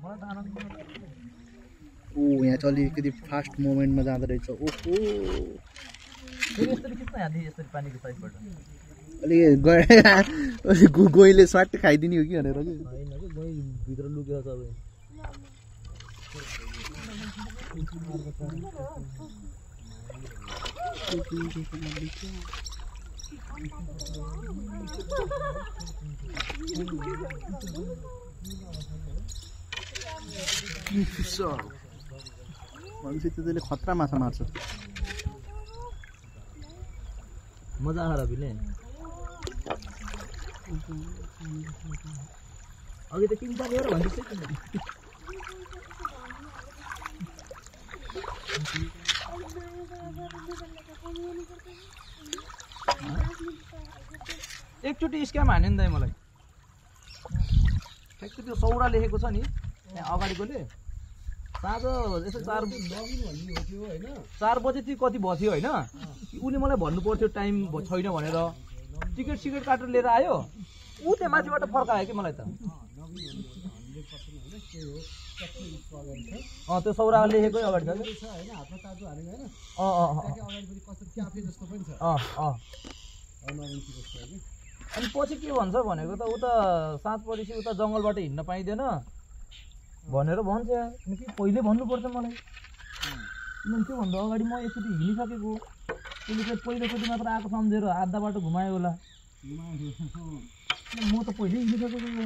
ओ यहाँ चाहिँ अलिकति फास्ट मोमेन्टमा जाँदो रहेछ। ओहो अलिक गोइले स्वाट खाइदिने हो कि भनेर कि भित्र लुकेको छ किङफिसर भनेपछि त्यसले खतरा माछा मार्छ। मजा आएर भिले अघि त किङ पारेर भन्दैछ एकचोटि स्क्याम हान्यो नि दाइ मलाई। ठ्याक्कै त्यो सौरा लेखेको छ नि त्यहाँ अगाडिकोले साँझ यसो 4 बजेतिर कति भयो होइन उसले मलाई भन्नु पर्थ्यो टाइम छैन भनेर टिकट सिकेट काटेर लिएर आयो ऊ त्यहाँ माथिबाट फर्कायो कि मलाई त। त्यो सौरा लेखेकै अगाडि छ अनि पछि के भन्छ भनेको त ऊ त साँझ परेपछि उता जङ्गलबाट हिँड्न पाइँदैन भनेर भन्छ। कि पहिले भन्नुपर्छ मलाई त्योभन्दा अगाडि म एकचोटि हिँडिसकेको त्यसले चाहिँ पहिलोचोटि मात्र आएको सम्झेर आधा बाटो घुमायो होला म त पहिले हिँडिसकेको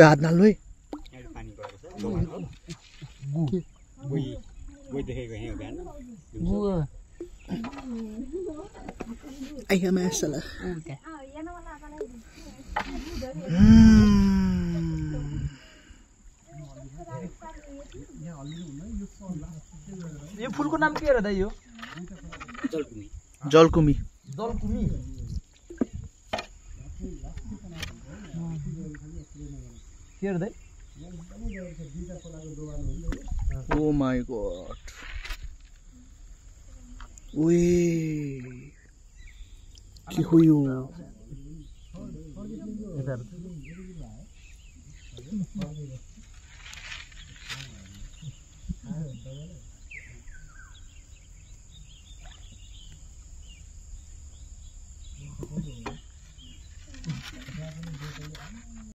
हात नहाल्नु है आइया मासला यो फुलको नाम के हो दाइ? यो जलकुमी। जलकुमी के हो दाइ? ओ माय गॉड ओए के हो यो?